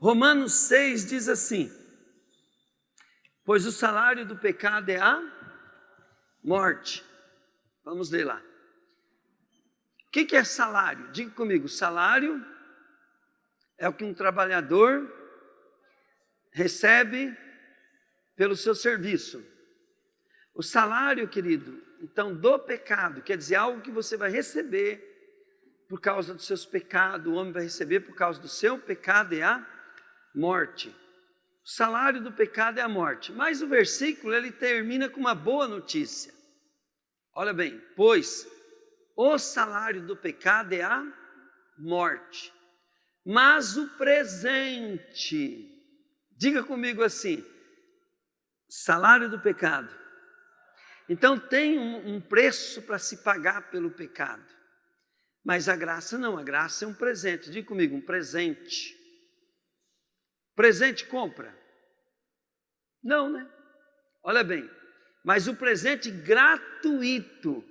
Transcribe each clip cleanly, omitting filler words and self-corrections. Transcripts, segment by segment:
Romanos 6 diz assim: pois o salário do pecado é a morte. Vamos ler lá. O que é salário? Diga comigo, salário é o que um trabalhador recebe pelo seu serviço. O salário, querido, então, do pecado, quer dizer, algo que você vai receber por causa dos seus pecados, o homem vai receber por causa do seu pecado, é a morte. O salário do pecado é a morte. Mas o versículo, ele termina com uma boa notícia. Olha bem, pois o salário do pecado é a morte. Mas o presente, diga comigo assim, salário do pecado. Então tem um preço para se pagar pelo pecado. Mas a graça não, a graça é um presente. Diga comigo, um presente. Presente compra? Não, né? Olha bem, mas o presente gratuito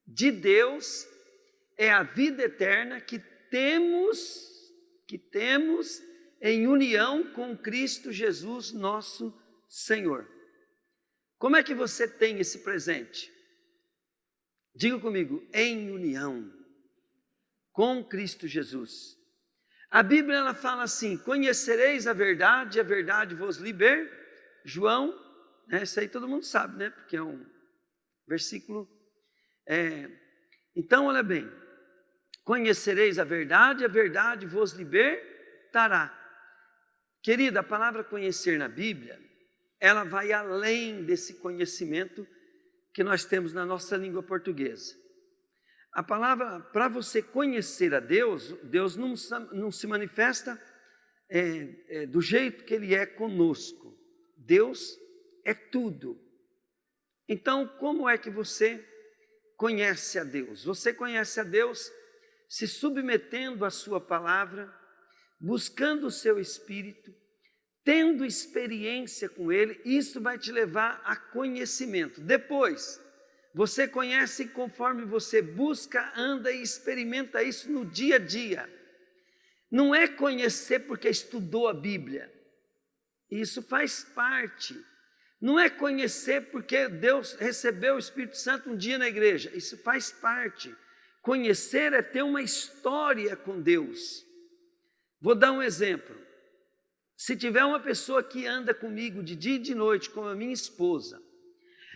de Deus é a vida eterna que temos em união com Cristo Jesus, nosso Senhor. Como é que você tem esse presente? Diga comigo, em união com Cristo Jesus. A Bíblia ela fala assim: conhecereis a verdade vos libertará. João, isso aí todo mundo sabe, né? Porque é um versículo. Então, olha bem, conhecereis a verdade vos libertará. Querida, a palavra conhecer na Bíblia, ela vai além desse conhecimento que nós temos na nossa língua portuguesa. A palavra, para você conhecer a Deus, Deus não se manifesta do jeito que Ele é conosco. Deus é tudo. Então, como é que você conhece a Deus? Você conhece a Deus se submetendo à sua palavra, buscando o seu Espírito, tendo experiência com Ele. Isso vai te levar a conhecimento. Depois, você conhece conforme você busca, anda e experimenta isso no dia a dia. Não é conhecer porque estudou a Bíblia. Isso faz parte. Não é conhecer porque Deus recebeu o Espírito Santo um dia na igreja. Isso faz parte. Conhecer é ter uma história com Deus. Vou dar um exemplo. Se tiver uma pessoa que anda comigo de dia e de noite, como a minha esposa,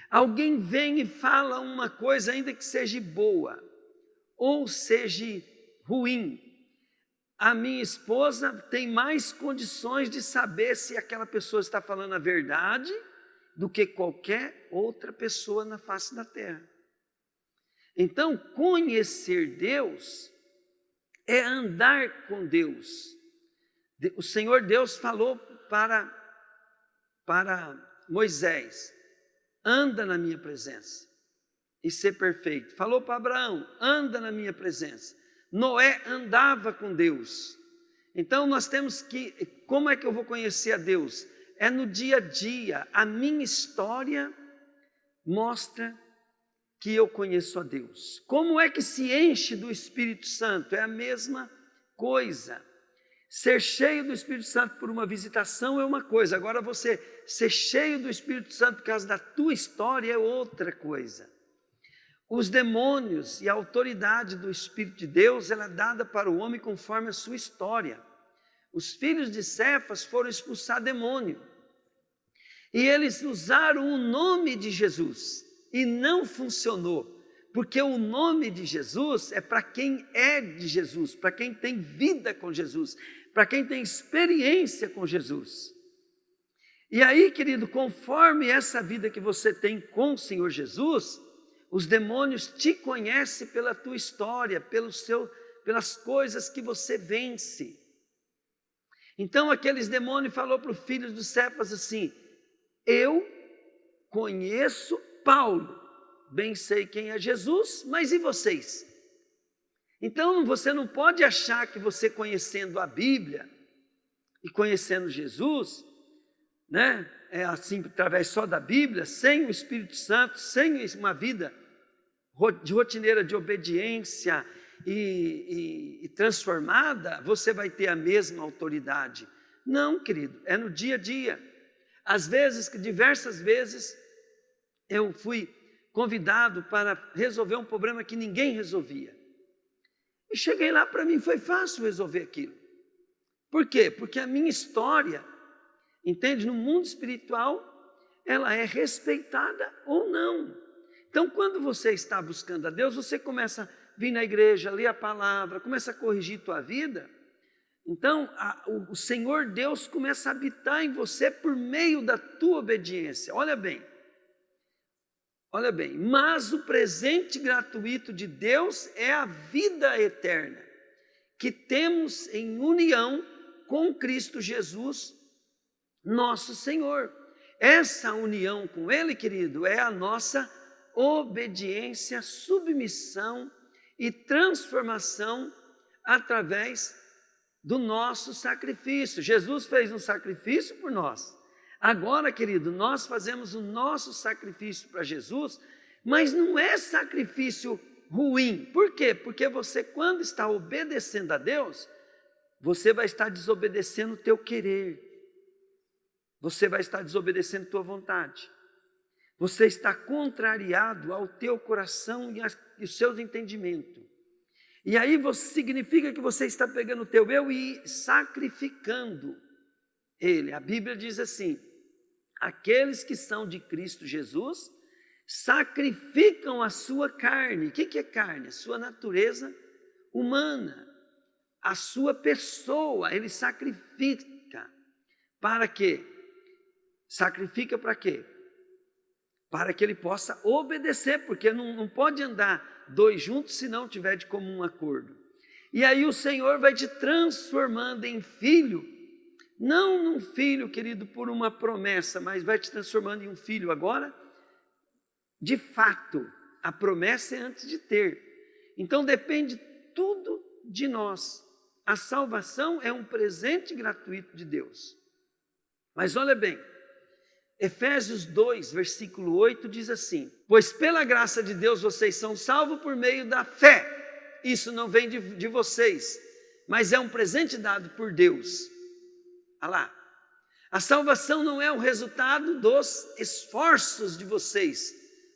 alguém vem e fala uma coisa, ainda que seja boa, ou seja ruim, a minha esposa tem mais condições de saber se aquela pessoa está falando a verdade do que qualquer outra pessoa na face da terra. Então, conhecer Deus é andar com Deus. O Senhor Deus falou para Moisés: anda na minha presença e ser perfeito. Falou para Abraão: anda na minha presença. Noé andava com Deus. Então nós temos que, como é que eu vou conhecer a Deus? É no dia a dia. A minha história mostra que eu conheço a Deus. Como é que se enche do Espírito Santo? É a mesma coisa. Ser cheio do Espírito Santo por uma visitação é uma coisa. Agora você ser cheio do Espírito Santo por causa da tua história é outra coisa. Os demônios e a autoridade do Espírito de Deus, ela é dada para o homem conforme a sua história. Os filhos de Cefas foram expulsar demônio. E eles usaram o nome de Jesus. E não funcionou. Porque o nome de Jesus é para quem é de Jesus, para quem tem vida com Jesus, para quem tem experiência com Jesus. E aí, querido, conforme essa vida que você tem com o Senhor Jesus, os demônios te conhecem pela tua história, pelas coisas que você vence. Então aqueles demônios falaram para os filhos de Cefas assim: eu conheço Paulo, bem sei quem é Jesus, mas e vocês? Então você não pode achar que você conhecendo a Bíblia e conhecendo Jesus, é assim através só da Bíblia, sem o Espírito Santo, sem uma vida de rotineira de obediência e transformada, você vai ter a mesma autoridade, Não, querido, é no dia a dia. Às vezes, diversas vezes, eu fui convidado para resolver um problema que ninguém resolvia. E cheguei lá, para mim foi fácil resolver aquilo. Por quê? Porque a minha história, entende? No mundo espiritual, ela é respeitada ou não. Então, quando você está buscando a Deus, você começa a vir na igreja, ler a palavra, começa a corrigir tua vida. Então, o Senhor Deus começa a habitar em você por meio da tua obediência. Olha bem, mas o presente gratuito de Deus é a vida eterna, que temos em união com Cristo Jesus, nosso Senhor. Essa união com Ele, querido, é a nossa obediência, submissão e transformação através do nosso sacrifício. Jesus fez um sacrifício por nós. Agora, querido, nós fazemos o nosso sacrifício para Jesus, mas não é sacrifício ruim. Por quê? Porque você, quando está obedecendo a Deus, você vai estar desobedecendo o teu querer. Você vai estar desobedecendo a tua vontade. Você está contrariado ao teu coração e os seus entendimentos. E aí significa que você está pegando o teu eu e sacrificando ele. A Bíblia diz assim: aqueles que são de Cristo Jesus sacrificam a sua carne. O que é carne? A sua natureza humana, a sua pessoa. Ele sacrifica. Para quê? Sacrifica para quê? Para que ele possa obedecer, porque não pode andar dois juntos se não tiver de comum acordo. E aí o Senhor vai te transformando em filho, não num filho, querido, por uma promessa, mas vai te transformando em um filho agora. De fato, a promessa é antes de ter. Então depende tudo de nós. A salvação é um presente gratuito de Deus. Mas olha bem, Efésios 2, versículo 8 diz assim: pois pela graça de Deus vocês são salvos por meio da fé. Isso não vem de vocês, mas é um presente dado por Deus. Olha lá, a salvação não é o resultado dos esforços de vocês,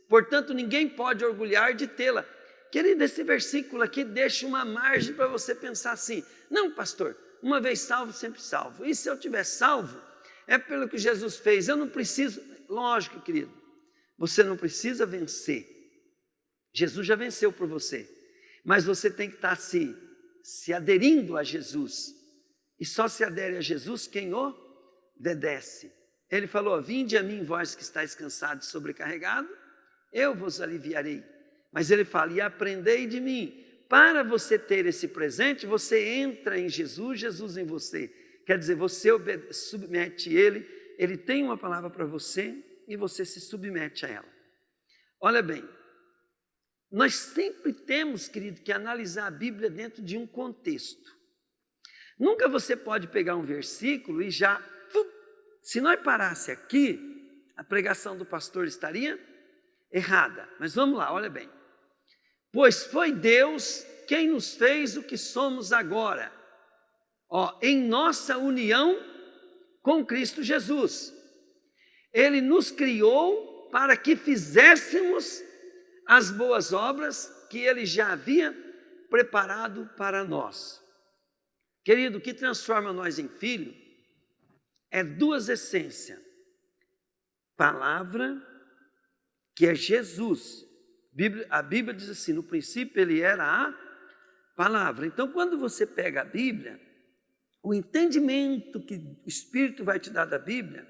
portanto ninguém pode orgulhar de tê-la. Querido, esse versículo aqui deixa uma margem para você pensar assim: não, pastor, uma vez salvo, sempre salvo. E se eu tiver salvo, é pelo que Jesus fez, eu não preciso. Lógico, querido, você não precisa vencer. Jesus já venceu por você. Mas você tem que estar se aderindo a Jesus. E só se adere a Jesus quem o obedece. Ele falou: vinde a mim, vós que estáis cansados e sobrecarregados, eu vos aliviarei. Mas ele fala: e aprendei de mim. Para você ter esse presente, você entra em Jesus, Jesus em você. Quer dizer, você submete ele tem uma palavra para você e você se submete a ela. Olha bem, nós sempre temos, querido, que analisar a Bíblia dentro de um contexto. Nunca você pode pegar um versículo e já... Se nós parasse aqui, a pregação do pastor estaria errada. Mas vamos lá, olha bem. Pois foi Deus quem nos fez o que somos agora, em nossa união com Cristo Jesus. Ele nos criou para que fizéssemos as boas obras que Ele já havia preparado para nós. Querido, o que transforma nós em filho é duas essências: palavra, que é Jesus. A Bíblia diz assim: no princípio Ele era a palavra. Então, quando você pega a Bíblia, o entendimento que o Espírito vai te dar da Bíblia,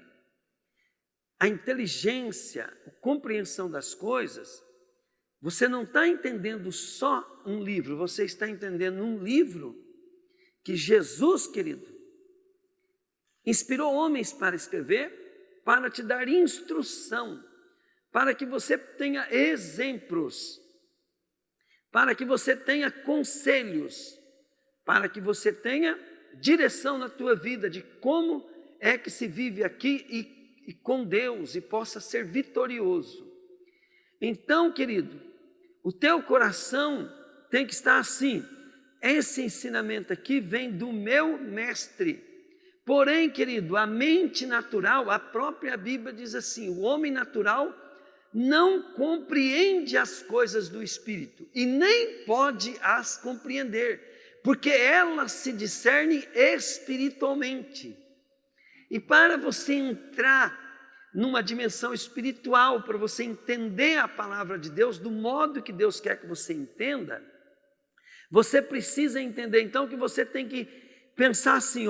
a inteligência, a compreensão das coisas, você não está entendendo só um livro, você está entendendo um livro que Jesus, querido, inspirou homens para escrever, para te dar instrução, para que você tenha exemplos, para que você tenha conselhos, para que você tenha direção na tua vida de como é que se vive aqui e com Deus e possa ser vitorioso. Então, querido, o teu coração tem que estar assim: esse ensinamento aqui vem do meu mestre, Porém, querido, a mente natural, a própria Bíblia diz assim: o homem natural não compreende as coisas do Espírito e nem pode as compreender, porque elas se discernem espiritualmente. E para você entrar numa dimensão espiritual, para você entender a palavra de Deus do modo que Deus quer que você entenda, você precisa entender então que você tem que pensar assim,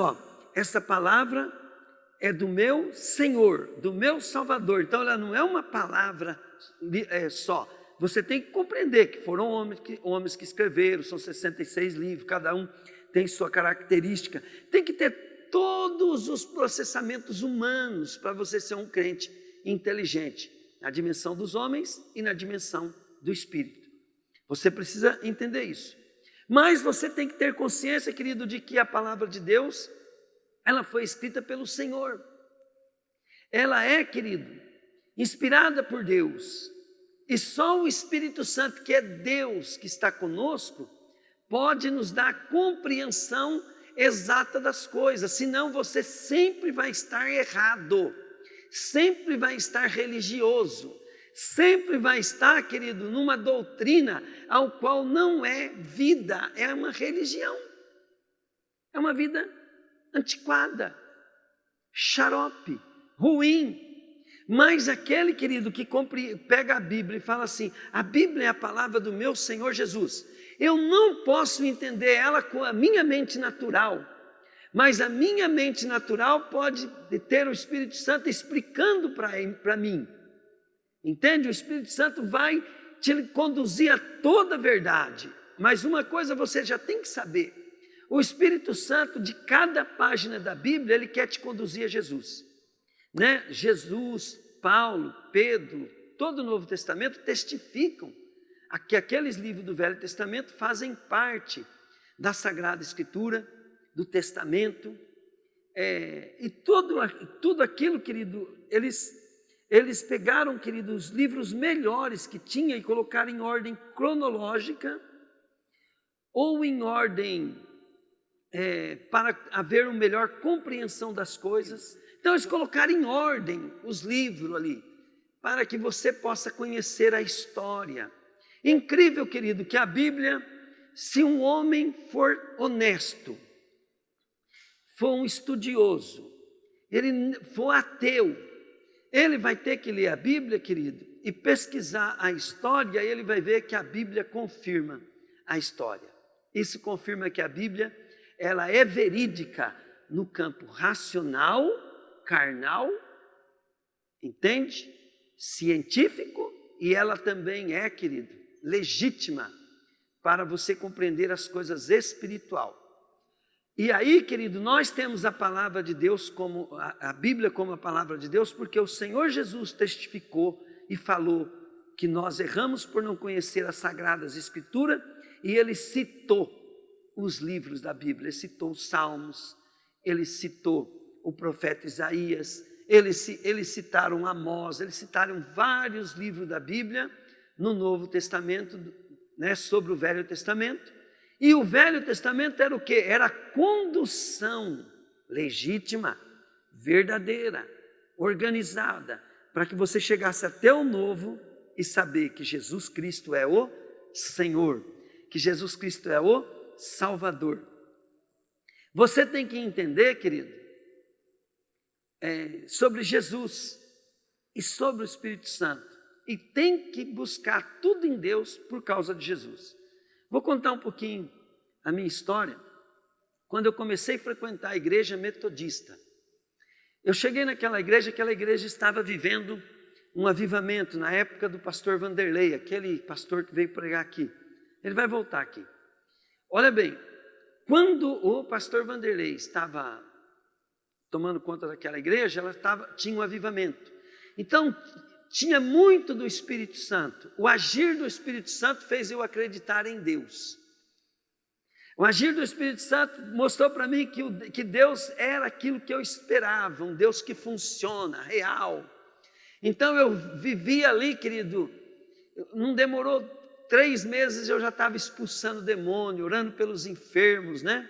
essa palavra é do meu Senhor, do meu Salvador. Então ela não é uma palavra só. Você tem que compreender que foram homens que escreveram, são 66 livros, cada um tem sua característica. Tem que ter todos os processamentos humanos para você ser um crente inteligente, na dimensão dos homens e na dimensão do Espírito. Você precisa entender isso. Mas você tem que ter consciência, querido, de que a palavra de Deus, ela foi escrita pelo Senhor. Ela é, querido, inspirada por Deus. E só o Espírito Santo, que é Deus que está conosco, pode nos dar a compreensão exata das coisas. Senão você sempre vai estar errado, sempre vai estar religioso, sempre vai estar, querido, numa doutrina ao qual não é vida, é uma religião. É uma vida antiquada, xarope, ruim. Mas aquele, querido, que pega a Bíblia e fala assim: a Bíblia é a palavra do meu Senhor Jesus. Eu não posso entender ela com a minha mente natural, mas a minha mente natural pode ter o Espírito Santo explicando para mim. Entende? O Espírito Santo vai te conduzir a toda a verdade. Mas uma coisa você já tem que saber: o Espírito Santo, de cada página da Bíblia, ele quer te conduzir a Jesus. Né? Jesus, Paulo, Pedro, todo o Novo Testamento testificam que aqueles livros do Velho Testamento fazem parte da Sagrada Escritura, do Testamento, e tudo aquilo, querido, eles pegaram, querido, os livros melhores que tinha e colocaram em ordem cronológica ou em ordem para haver uma melhor compreensão das coisas. Então eles colocaram em ordem os livros ali, para que você possa conhecer a história. Incrível, querido, que a Bíblia, se um homem for honesto, for um estudioso, ele for ateu, ele vai ter que ler a Bíblia, querido, e pesquisar a história, e ele vai ver que a Bíblia confirma a história. Isso confirma que a Bíblia, ela é verídica no campo racional, carnal, entende? Científico, e ela também é, querido, legítima para você compreender as coisas espiritual. E aí, querido, nós temos a palavra de Deus como a Bíblia como a palavra de Deus, porque o Senhor Jesus testificou e falou que nós erramos por não conhecer as Sagradas Escrituras, e ele citou os livros da Bíblia, ele citou os Salmos, ele citou o profeta Isaías, eles citaram Amós, eles citaram vários livros da Bíblia no Novo Testamento, né, sobre o Velho Testamento. E o Velho Testamento era o quê? Era a condução legítima, verdadeira, organizada, para que você chegasse até o Novo e saber que Jesus Cristo é o Senhor, que Jesus Cristo é o Salvador. Você tem que entender, querido, sobre Jesus e sobre o Espírito Santo, e tem que buscar tudo em Deus por causa de Jesus. Vou contar um pouquinho a minha história. Quando eu comecei a frequentar a igreja metodista, eu cheguei naquela igreja, aquela igreja estava vivendo um avivamento na época do pastor Vanderlei, aquele pastor que veio pregar aqui. Ele vai voltar aqui. Olha bem, quando o pastor Vanderlei estava tomando conta daquela igreja, tinha um avivamento. Então, tinha muito do Espírito Santo. O agir do Espírito Santo fez eu acreditar em Deus. O agir do Espírito Santo mostrou para mim que Deus era aquilo que eu esperava, um Deus que funciona, real. Então eu vivia ali, querido, não demorou 3 meses, eu já estava expulsando demônio, orando pelos enfermos, né?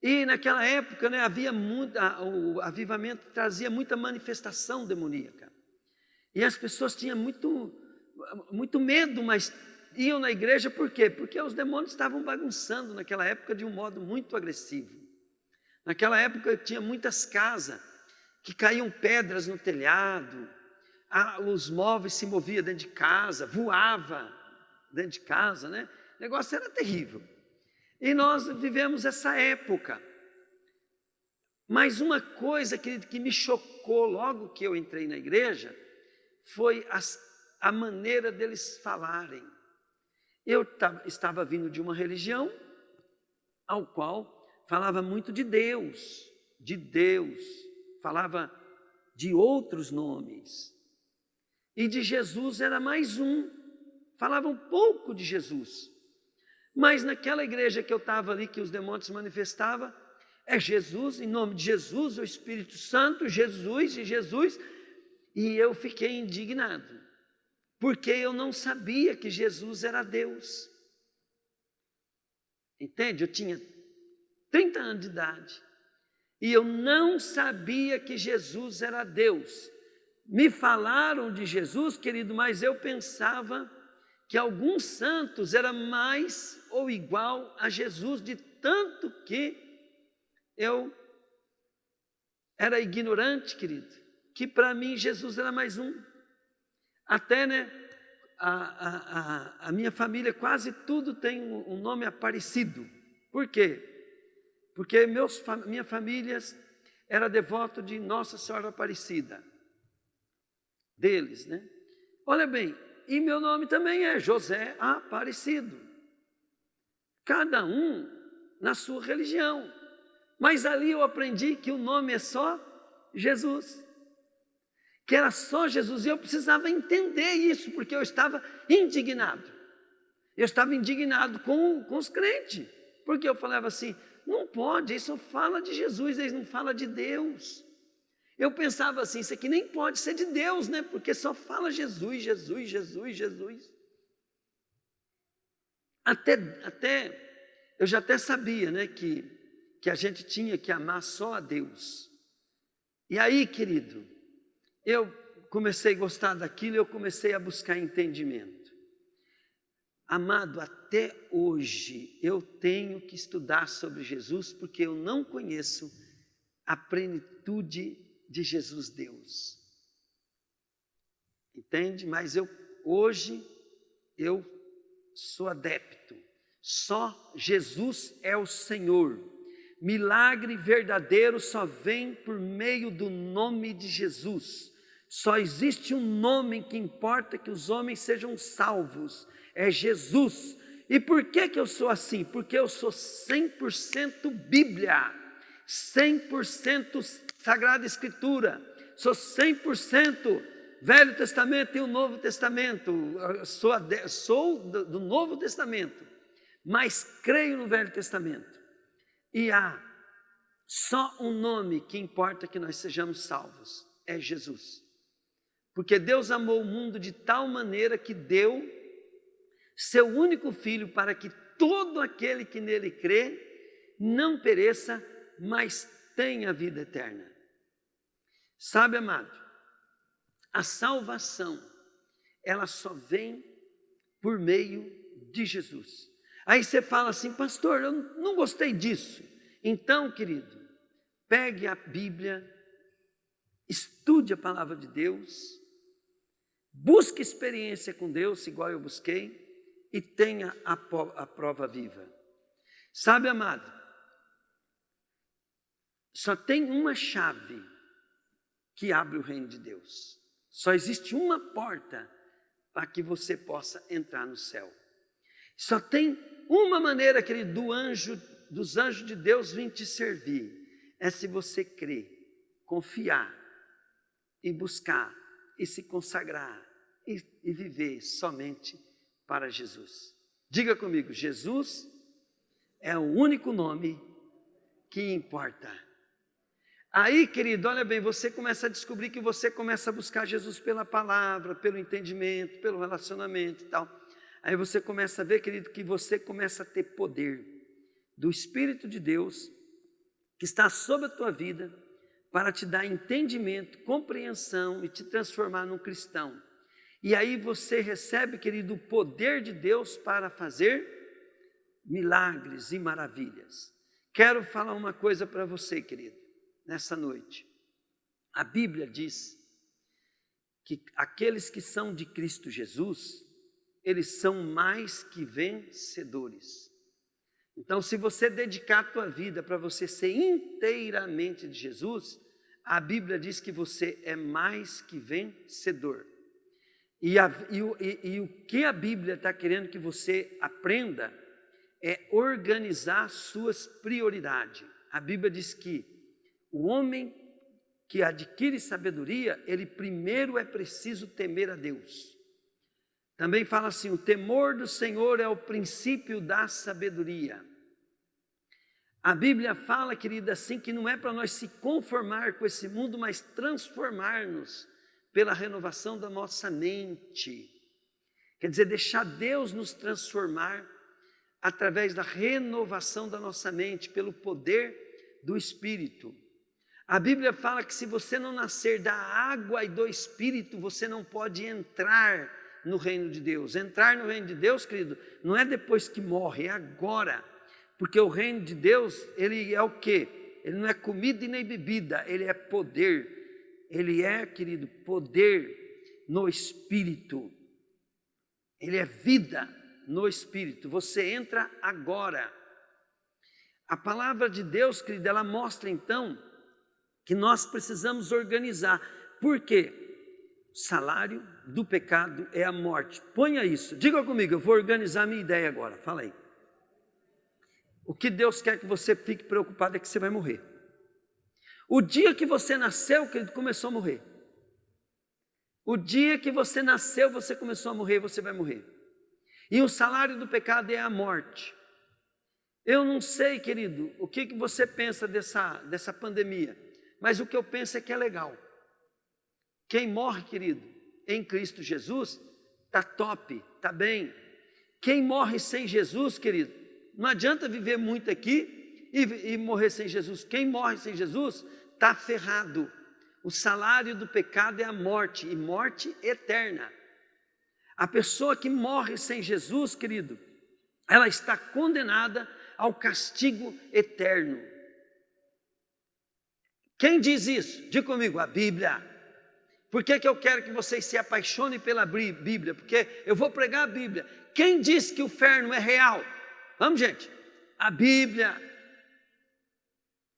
E naquela época, né, havia o avivamento trazia muita manifestação demoníaca. E as pessoas tinham muito medo, mas iam na igreja por quê? Porque os demônios estavam bagunçando naquela época de um modo muito agressivo. Naquela época tinha muitas casas que caíam pedras no telhado, os móveis se moviam dentro de casa, voava dentro de casa, né? O negócio era terrível. E nós vivemos essa época. Mas uma coisa, querido, que me chocou logo que eu entrei na igreja, foi a maneira deles falarem. Eu estava vindo de uma religião ao qual falava muito de Deus, falava de outros nomes. E de Jesus era mais um, falava um pouco de Jesus. Mas naquela igreja que eu estava ali, que os demônios se manifestavam, é Jesus, em nome de Jesus, o Espírito Santo, Jesus e Jesus. E eu fiquei indignado, porque eu não sabia que Jesus era Deus. Entende? Eu tinha 30 anos de idade, e eu não sabia que Jesus era Deus. Me falaram de Jesus, querido, mas eu pensava que alguns santos eram mais ou igual a Jesus, de tanto que eu era ignorante, querido, que para mim Jesus era mais um. Até, né, a minha família, quase tudo tem um nome aparecido. Por quê? Porque minha família era devoto de Nossa Senhora Aparecida, deles, né? Olha bem, e meu nome também é José Aparecido. Cada um na sua religião. Mas ali eu aprendi que o nome é só Jesus. Que era só Jesus. E eu precisava entender isso, porque eu estava indignado. Eu estava indignado com os crentes. Porque eu falava assim, não pode, isso fala de Jesus, eles não falam de Deus. Eu pensava assim, isso aqui nem pode ser de Deus, né? Porque só fala Jesus, Jesus, Jesus, Jesus. Eu já até sabia, né, que a gente tinha que amar só a Deus. E aí, querido, eu comecei a gostar daquilo, eu comecei a buscar entendimento. Amado, até hoje eu tenho que estudar sobre Jesus, porque eu não conheço a plenitude de Jesus Deus. Entende? Mas hoje eu sou adepto. Só Jesus é o Senhor. Milagre verdadeiro só vem por meio do nome de Jesus. Só existe um nome que importa que os homens sejam salvos. É Jesus. E por que eu sou assim? Porque eu sou 100% Bíblia. 100% Sagrada Escritura, sou 100% Velho Testamento e o Novo Testamento, sou do Novo Testamento, mas creio no Velho Testamento. E há só um nome que importa que nós sejamos salvos, é Jesus. Porque Deus amou o mundo de tal maneira que deu seu único Filho para que todo aquele que nele crê não pereça, mas tenha vida eterna. Sabe, amado, a salvação, ela só vem por meio de Jesus. Aí você fala assim, pastor, eu não gostei disso. Então, querido, pegue a Bíblia, estude a palavra de Deus, busque experiência com Deus, igual eu busquei, e tenha a prova viva. Sabe, amado, só tem uma chave que abre o reino de Deus. Só existe uma porta para que você possa entrar no céu. Só tem uma maneira, querido, dos anjos de Deus vir te servir. É se você crer, confiar e buscar e se consagrar e viver somente para Jesus. Diga comigo, Jesus é o único nome que importa. Aí, querido, olha bem, você começa a descobrir que você começa a buscar Jesus pela palavra, pelo entendimento, pelo relacionamento e tal. Aí você começa a ver, querido, que você começa a ter poder do Espírito de Deus que está sobre a tua vida para te dar entendimento, compreensão e te transformar num cristão. E aí você recebe, querido, o poder de Deus para fazer milagres e maravilhas. Quero falar uma coisa para você, querido, nessa noite. A Bíblia diz que aqueles que são de Cristo Jesus, eles são mais que vencedores. Então, se você dedicar a tua vida para você ser inteiramente de Jesus, a Bíblia diz que você é mais que vencedor. E o que a Bíblia está querendo que você aprenda é organizar suas prioridades. A Bíblia diz que o homem que adquire sabedoria, ele primeiro é preciso temer a Deus. Também fala assim, o temor do Senhor é o princípio da sabedoria. A Bíblia fala, querida, assim, que não é para nós se conformar com esse mundo, mas transformar-nos pela renovação da nossa mente. Quer dizer, deixar Deus nos transformar através da renovação da nossa mente, pelo poder do Espírito. A Bíblia fala que se você não nascer da água e do Espírito, você não pode entrar no reino de Deus. Entrar no reino de Deus, querido, não é depois que morre, é agora. Porque o reino de Deus, ele é o quê? Ele não é comida e nem bebida, ele é poder. Ele é, querido, poder no Espírito. Ele é vida no Espírito. Você entra agora. A palavra de Deus, querido, ela mostra então que nós precisamos organizar. Por quê? O salário do pecado é a morte. Ponha isso. Diga comigo, eu vou organizar a minha ideia agora. Fala aí. O que Deus quer que você fique preocupado é que você vai morrer. O dia que você nasceu, querido, começou a morrer. O dia que você nasceu, você começou a morrer, você vai morrer. E o salário do pecado é a morte. Eu não sei, querido, o que você pensa dessa pandemia, mas o que eu penso é que é legal. Quem morre, querido, em Cristo Jesus, está top, está bem. Quem morre sem Jesus, querido, não adianta viver muito aqui e morrer sem Jesus. Quem morre sem Jesus está ferrado. O salário do pecado é a morte, e morte eterna. A pessoa que morre sem Jesus, querido, ela está condenada ao castigo eterno. Quem diz isso? Diga comigo, a Bíblia. Por que eu quero que vocês se apaixonem pela Bíblia? Porque eu vou pregar a Bíblia. Quem diz que o inferno é real? Vamos, gente. A Bíblia.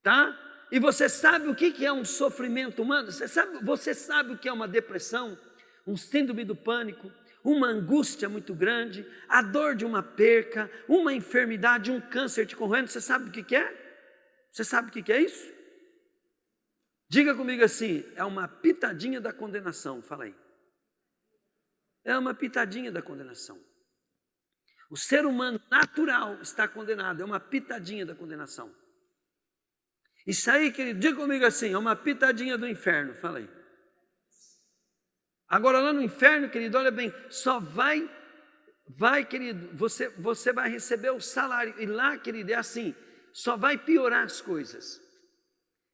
Tá? E você sabe o que é um sofrimento humano? Você sabe o que é uma depressão, um síndrome do pânico, uma angústia muito grande, a dor de uma perca, uma enfermidade, um câncer te corroendo. Você sabe o que é? Você sabe o que é isso? Diga comigo assim, é uma pitadinha da condenação. Fala aí. É uma pitadinha da condenação. O ser humano natural está condenado, é uma pitadinha da condenação. Isso aí, querido, diga comigo assim, é uma pitadinha do inferno, fala aí. Agora lá no inferno, querido, olha bem, só vai, querido, você vai receber o salário, e lá, querido, é assim, só vai piorar as coisas.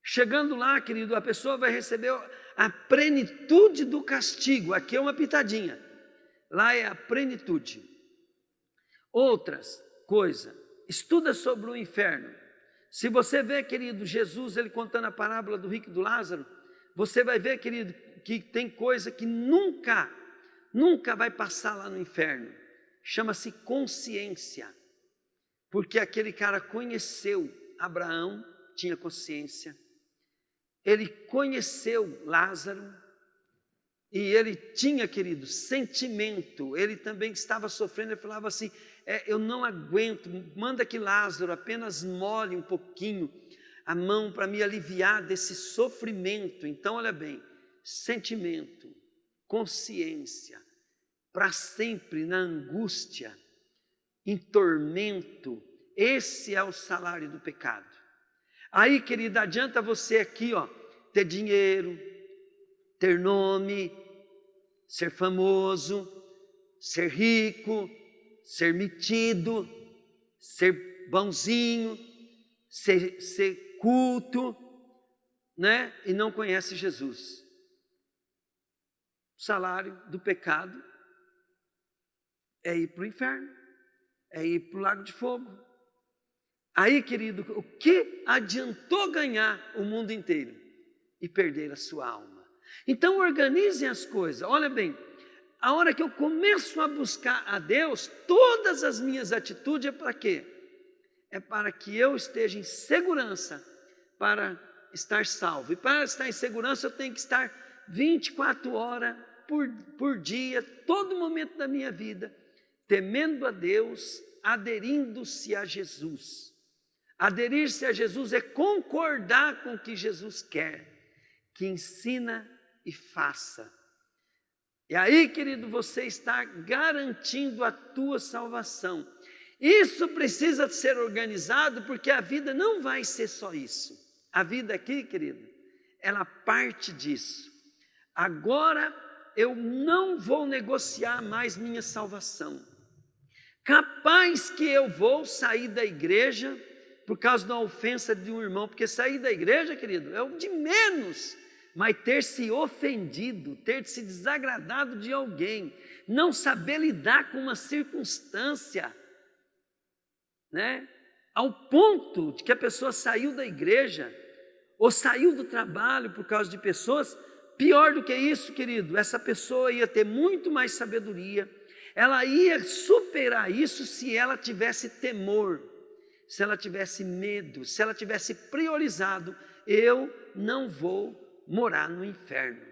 Chegando lá, querido, a pessoa vai receber a plenitude do castigo, aqui é uma pitadinha, lá é a plenitude. Outras coisas, estuda sobre o inferno. Se você vê, querido, Jesus, ele contando a parábola do rico e do Lázaro, você vai ver, querido, que tem coisa que nunca vai passar lá no inferno. Chama-se consciência. Porque aquele cara conheceu Abraão, tinha consciência. Ele conheceu Lázaro e ele tinha, querido, sentimento. Ele também estava sofrendo, ele falava assim, eu não aguento, manda que Lázaro apenas molhe um pouquinho a mão para me aliviar desse sofrimento. Então, olha bem, sentimento, consciência, para sempre na angústia, em tormento, esse é o salário do pecado. Aí, querida, adianta você aqui, ter dinheiro, ter nome, ser famoso, ser rico, ser metido, ser bonzinho, ser culto, né? E não conhece Jesus. O salário do pecado é ir para o inferno, é ir para o lago de fogo. Aí, querido, o que adiantou ganhar o mundo inteiro e perder a sua alma? Então, organizem as coisas. Olha bem, a hora que eu começo a buscar a Deus, todas as minhas atitudes é para quê? É para que eu esteja em segurança, para estar salvo. E para estar em segurança, eu tenho que estar 24 horas por dia, todo momento da minha vida, temendo a Deus, aderindo-se a Jesus. Aderir-se a Jesus é concordar com o que Jesus quer, que ensina e faça. E aí, querido, você está garantindo a tua salvação. Isso precisa ser organizado, porque a vida não vai ser só isso. A vida aqui, querido, ela parte disso. Agora eu não vou negociar mais minha salvação. Capaz que eu vou sair da igreja por causa de uma ofensa de um irmão, porque sair da igreja, querido, é o de menos, mas ter se ofendido, ter se desagradado de alguém, não saber lidar com uma circunstância, né? Ao ponto de que a pessoa saiu da igreja, ou saiu do trabalho por causa de pessoas, pior do que isso, querido, essa pessoa ia ter muito mais sabedoria, ela ia superar isso se ela tivesse temor, se ela tivesse medo, se ela tivesse priorizado, eu não vou morar no inferno.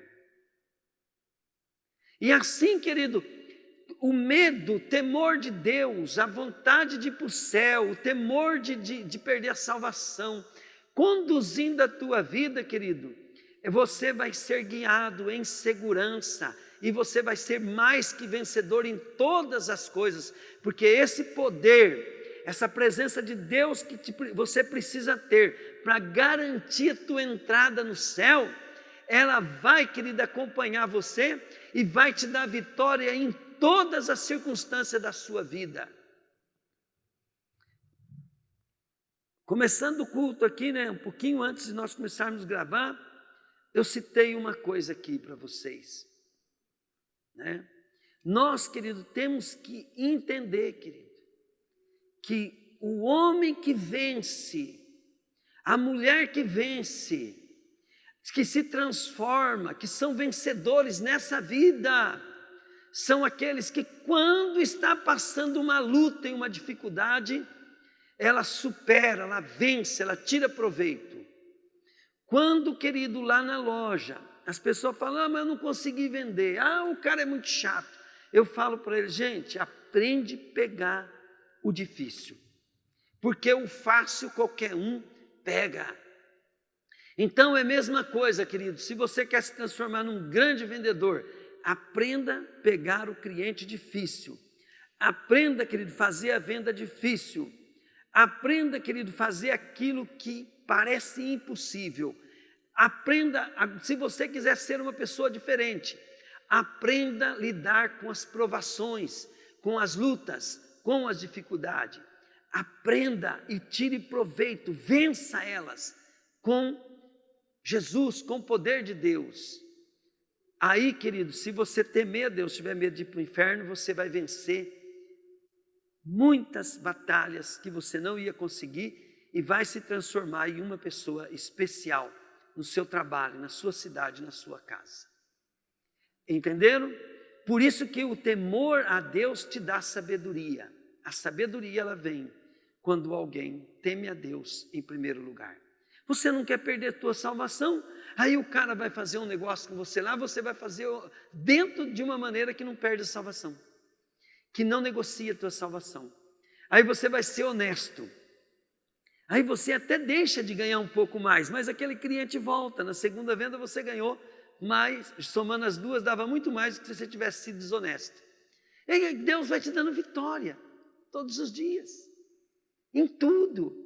E assim, querido, o medo, o temor de Deus, a vontade de ir para o céu, o temor de perder a salvação, conduzindo a tua vida, querido, você vai ser guiado em segurança, e você vai ser mais que vencedor em todas as coisas, porque esse poder, essa presença de Deus que você precisa ter para garantir a tua entrada no céu, ela vai, querida, acompanhar você e vai te dar vitória em todas as circunstâncias da sua vida. Começando o culto aqui, né, um pouquinho antes de nós começarmos a gravar, eu citei uma coisa aqui para vocês, né? Nós, querido, temos que entender, querido, que o homem que vence, a mulher que vence, que se transforma, que são vencedores nessa vida, são aqueles que quando está passando uma luta e uma dificuldade, ela supera, ela vence, ela tira proveito. Quando, querido, lá na loja, as pessoas falam, mas eu não consegui vender, o cara é muito chato. Eu falo para ele, gente, aprende a pegar o difícil, porque o fácil qualquer um pega. Então é a mesma coisa, querido, se você quer se transformar num grande vendedor, aprenda a pegar o cliente difícil, aprenda, querido, fazer a venda difícil, aprenda, querido, fazer aquilo que parece impossível, aprenda, se você quiser ser uma pessoa diferente, aprenda a lidar com as provações, com as lutas, com as dificuldades, aprenda e tire proveito, vença elas com Jesus, com o poder de Deus. Aí, querido, se você temer a Deus, tiver medo de ir para o inferno, você vai vencer muitas batalhas que você não ia conseguir e vai se transformar em uma pessoa especial no seu trabalho, na sua cidade, na sua casa. Entenderam? Por isso que o temor a Deus te dá sabedoria. A sabedoria, ela vem quando alguém teme a Deus em primeiro lugar. Você não quer perder a tua salvação? Aí o cara vai fazer um negócio com você lá, você vai fazer dentro de uma maneira que não perde a salvação, que não negocia a tua salvação. Aí você vai ser honesto. Aí você até deixa de ganhar um pouco mais, mas aquele cliente volta. Na segunda venda você ganhou mais, somando as duas, dava muito mais do que se você tivesse sido desonesto. E Deus vai te dando vitória todos os dias, em tudo.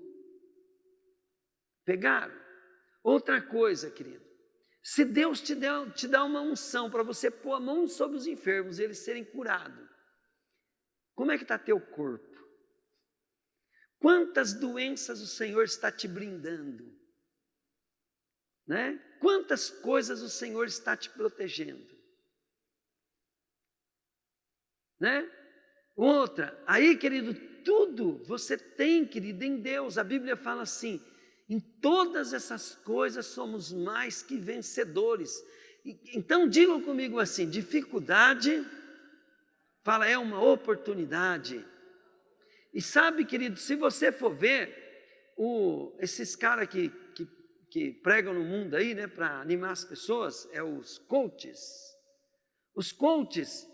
Pegaram? Outra coisa, querido, se Deus te dá uma unção para você pôr a mão sobre os enfermos e eles serem curados, como é que está teu corpo? Quantas doenças o Senhor está te brindando? né? Quantas coisas o Senhor está te protegendo, né? Outra, aí, querido, tudo você tem, querido, em Deus. A Bíblia fala assim: em todas essas coisas somos mais que vencedores. Então digam comigo assim: dificuldade, fala, é uma oportunidade. E sabe, querido, se você for ver, esses caras que pregam no mundo aí, né, para animar as pessoas, os coaches. Os coaches,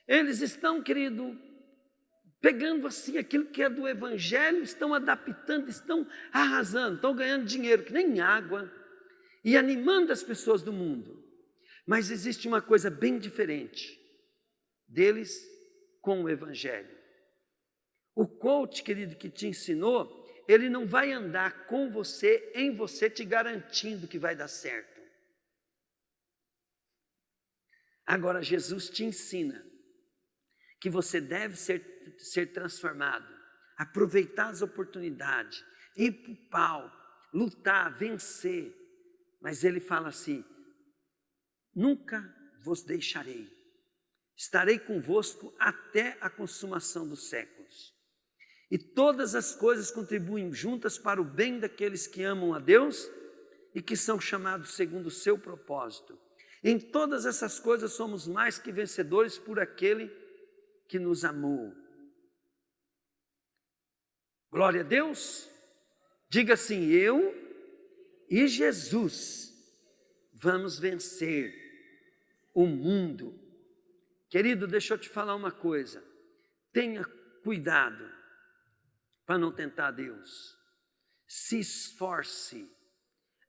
eles estão, querido, pegando assim aquilo que é do Evangelho, estão adaptando, estão arrasando, estão ganhando dinheiro que nem água e animando as pessoas do mundo. Mas existe uma coisa bem diferente deles com o Evangelho. O coach, querido, que te ensinou, ele não vai andar com você, em você, te garantindo que vai dar certo. Agora, Jesus te ensina que você deve ser transformado, aproveitar as oportunidades, ir para o pau, lutar, vencer. Mas ele fala assim: nunca vos deixarei, estarei convosco até a consumação dos séculos. E todas as coisas contribuem juntas para o bem daqueles que amam a Deus e que são chamados segundo o seu propósito. Em todas essas coisas somos mais que vencedores por aquele que nos amou. Glória a Deus. Diga assim: eu e Jesus vamos vencer o mundo. Querido, deixa eu te falar uma coisa. Tenha cuidado para não tentar Deus. Se esforce.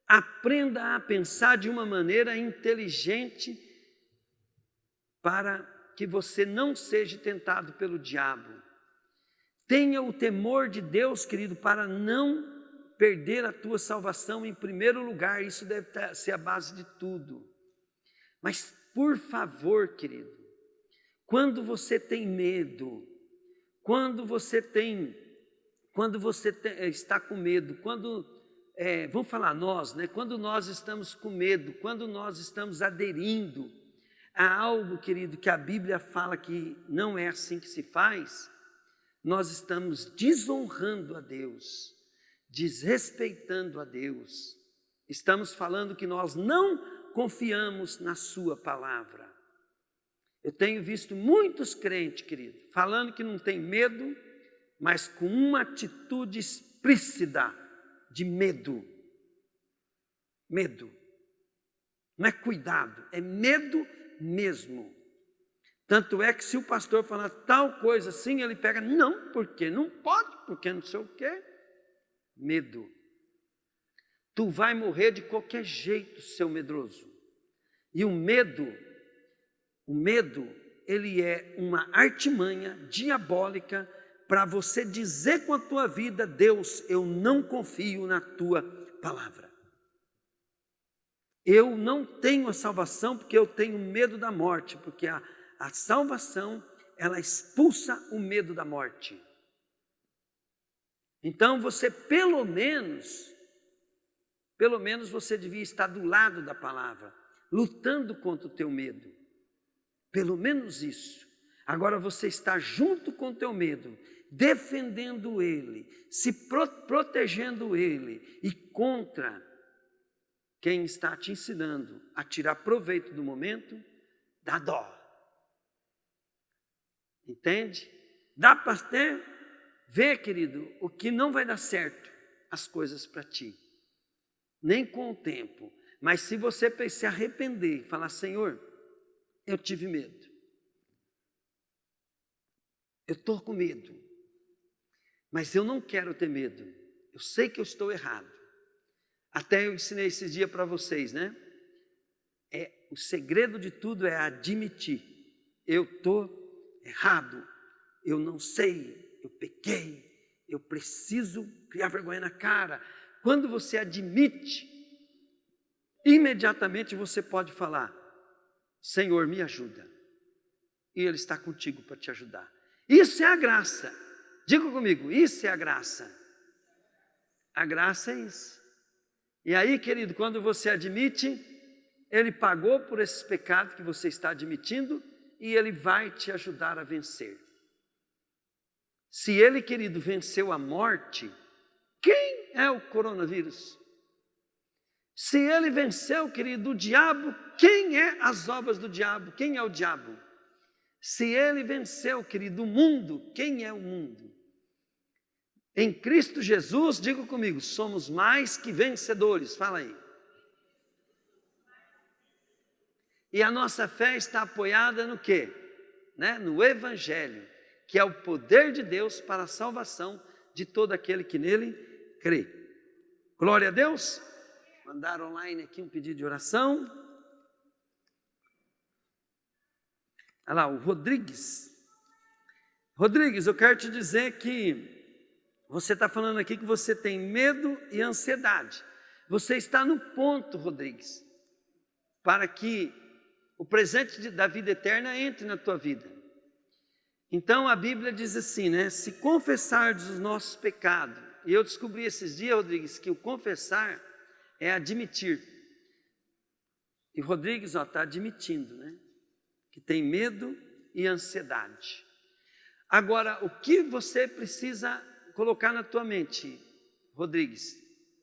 Aprenda a pensar de uma maneira inteligente para que você não seja tentado pelo diabo. Tenha o temor de Deus, querido, para não perder a tua salvação em primeiro lugar. Isso deve ser a base de tudo. Mas, por favor, querido, quando você tem medo, quando você está com medo, vamos falar nós, né? Quando nós estamos com medo, quando nós estamos aderindo a algo, querido, que a Bíblia fala que não é assim que se faz, nós estamos desonrando a Deus, desrespeitando a Deus. Estamos falando que nós não confiamos na sua palavra. Eu tenho visto muitos crentes, querido, falando que não tem medo, mas com uma atitude explícita de medo. Medo. Não é cuidado, é medo mesmo. Tanto é que se o pastor falar tal coisa assim, ele pega, não, porque não pode, porque não sei o quê. Medo. Tu vai morrer de qualquer jeito, seu medroso. E o medo, ele é uma artimanha diabólica para você dizer com a tua vida: Deus, eu não confio na tua palavra. Eu não tenho a salvação porque eu tenho medo da morte, porque a salvação, ela expulsa o medo da morte. Então você pelo menos você devia estar do lado da palavra, lutando contra o teu medo. Pelo menos isso. Agora você está junto com o teu medo, defendendo ele, se protegendo ele e contra quem está te ensinando a tirar proveito do momento, dá dó. Entende? Dá para ver, querido, o que não vai dar certo, as coisas para ti. Nem com o tempo. Mas se você se arrepender e falar: Senhor, eu tive medo. Eu estou com medo. Mas eu não quero ter medo. Eu sei que eu estou errado. Até eu ensinei esse dia para vocês, né? O segredo de tudo é admitir. Eu estou errado. Eu não sei. Eu pequei. Eu preciso criar vergonha na cara. Quando você admite, imediatamente você pode falar: Senhor, me ajuda. E Ele está contigo para te ajudar. Isso é a graça. Diga comigo, isso é a graça. A graça é isso. E aí, querido, quando você admite, Ele pagou por esses pecados que você está admitindo e Ele vai te ajudar a vencer. Se Ele, querido, venceu a morte, quem é o coronavírus? Se Ele venceu, querido, o diabo, quem é as obras do diabo? Quem é o diabo? Se Ele venceu, querido, o mundo, quem é o mundo? Em Cristo Jesus, diga comigo, somos mais que vencedores, fala aí. E a nossa fé está apoiada no quê? No Evangelho, que é o poder de Deus para a salvação de todo aquele que nele crê. Glória a Deus. Mandaram online aqui um pedido de oração. Olha lá, o Rodrigues. Rodrigues, eu quero te dizer que você está falando aqui que você tem medo e ansiedade. Você está no ponto, Rodrigues, para que o presente da vida eterna entre na tua vida. Então a Bíblia diz assim, se confessardes os nossos pecados, e eu descobri esses dias, Rodrigues, que o confessar é admitir. E Rodrigues está admitindo, que tem medo e ansiedade. Agora, o que você precisa colocar na tua mente, Rodrigues?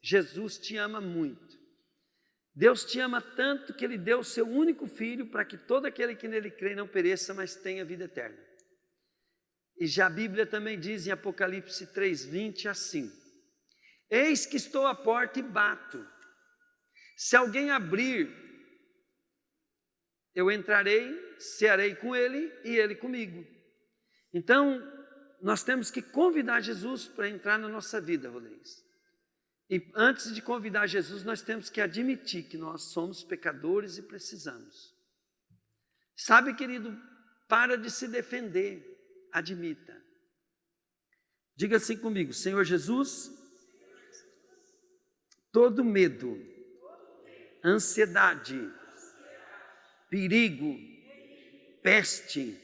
Jesus te ama muito. Deus te ama tanto que Ele deu o seu único filho para que todo aquele que nele crê não pereça, mas tenha vida eterna. E já a Bíblia também diz em Apocalipse 3:20 assim: eis que estou à porta e bato. Se alguém abrir, eu entrarei, cearei com ele e ele comigo. Então, nós temos que convidar Jesus para entrar na nossa vida, Rodrigues. E antes de convidar Jesus, nós temos que admitir que nós somos pecadores e precisamos. Sabe, querido, para de se defender, admita. Diga assim comigo: Senhor Jesus, todo medo, ansiedade, perigo, peste,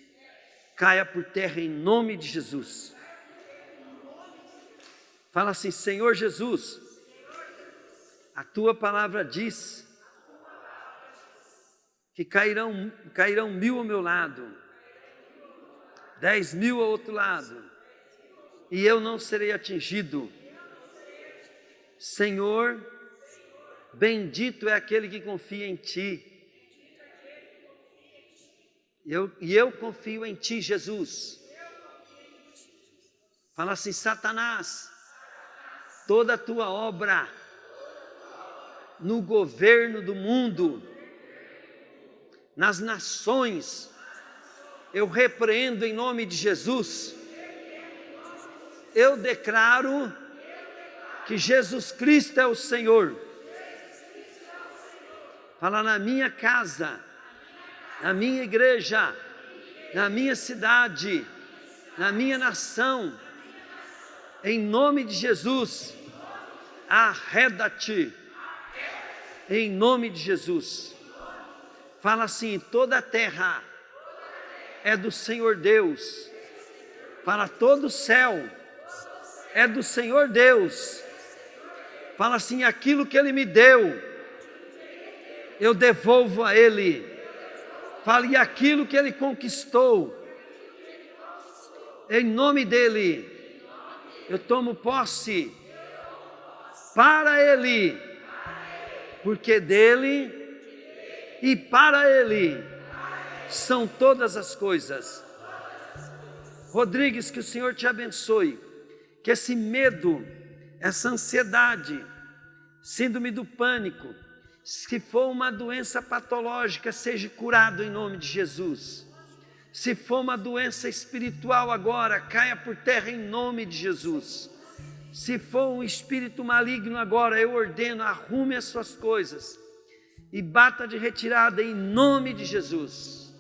caia por terra em nome de Jesus. Fala assim: Senhor Jesus, a tua palavra diz que cairão 1.000 ao meu lado, 10.000 ao outro lado, e eu não serei atingido. Senhor, bendito é aquele que confia em Ti. Eu confio em Ti, Jesus. Fala assim: Satanás, toda a tua obra no governo do mundo, nas nações, eu repreendo em nome de Jesus. Eu declaro que Jesus Cristo é o Senhor. Fala: na minha casa, na minha igreja, na minha cidade, na minha nação, em nome de Jesus, arreda-te, em nome de Jesus. Fala assim: toda a terra é do Senhor Deus. Fala: todo o céu é do Senhor Deus. Fala assim: aquilo que Ele me deu, eu devolvo a Ele. Fala: e aquilo que Ele conquistou, em nome dEle, eu tomo posse para Ele, porque dEle e para Ele são todas as coisas. Rodrigues, que o Senhor te abençoe, que esse medo, essa ansiedade, síndrome do pânico, se for uma doença patológica, seja curado em nome de Jesus. Se for uma doença espiritual agora, caia por terra em nome de Jesus. Se for um espírito maligno agora, eu ordeno, arrume as suas coisas e bata de retirada em nome de Jesus.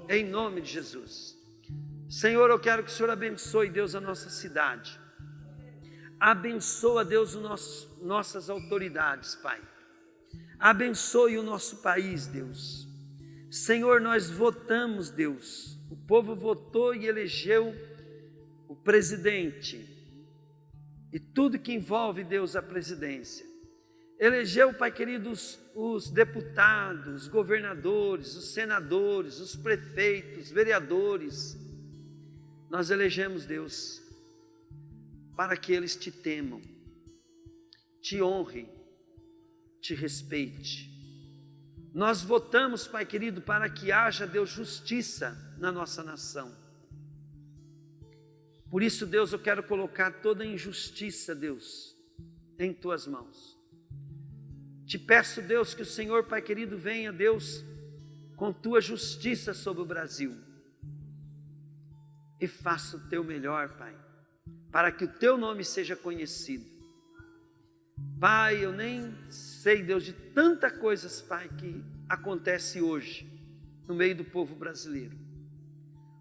Em nome de Jesus. Senhor, eu quero que o Senhor abençoe, Deus, a nossa cidade. Abençoa, Deus, nossas autoridades, Pai. Abençoe o nosso país, Deus. Senhor, nós votamos, Deus. O povo votou e elegeu o presidente. E tudo que envolve, Deus, a presidência. elegeu, Pai querido, os deputados, os governadores, os senadores, os prefeitos, vereadores. Nós elegemos, Deus, para que eles te temam, te honrem, te respeite. Nós votamos, Pai querido, para que haja, Deus, justiça na nossa nação. Por isso, Deus, eu quero colocar toda a injustiça, Deus, em tuas mãos. Te peço, Deus, que o Senhor, Pai querido, venha, Deus, com tua justiça sobre o Brasil. E faça o teu melhor, Pai, para que o teu nome seja conhecido. Pai, eu nem sei, Deus, de tantas coisas, Pai, que acontece hoje no meio do povo brasileiro.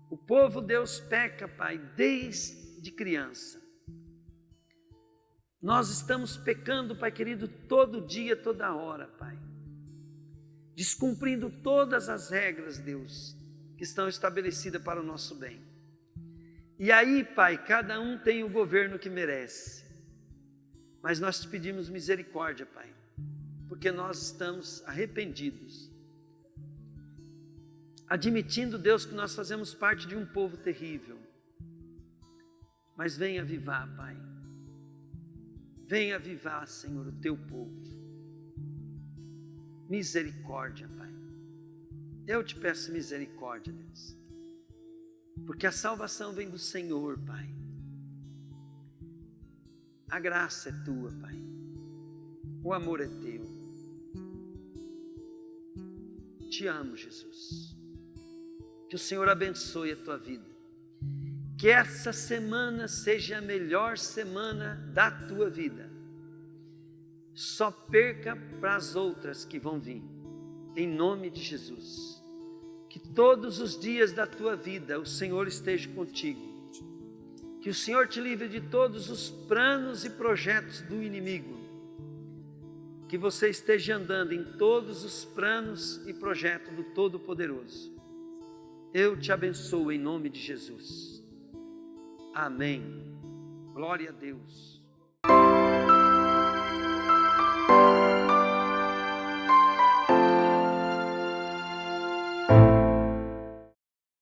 O povo, Deus, peca, Pai, desde criança. Nós estamos pecando, Pai querido, todo dia, toda hora, Pai. Descumprindo todas as regras, Deus, que estão estabelecidas para o nosso bem. E aí, Pai, cada um tem o governo que merece. Mas nós te pedimos misericórdia, Pai, porque nós estamos arrependidos. Admitindo, Deus, que nós fazemos parte de um povo terrível. Mas venha avivar, Pai. Venha avivar, Senhor, o teu povo. Misericórdia, Pai. Eu te peço misericórdia, Deus. Porque a salvação vem do Senhor, Pai. A graça é tua, Pai. O amor é teu. Te amo, Jesus. Que o Senhor abençoe a tua vida. Que essa semana seja a melhor semana da tua vida. Só perca para as outras que vão vir. Em nome de Jesus. Que todos os dias da tua vida o Senhor esteja contigo. Que o Senhor te livre de todos os planos e projetos do inimigo. Que você esteja andando em todos os planos e projetos do Todo-Poderoso. Eu te abençoo em nome de Jesus. Amém. Glória a Deus.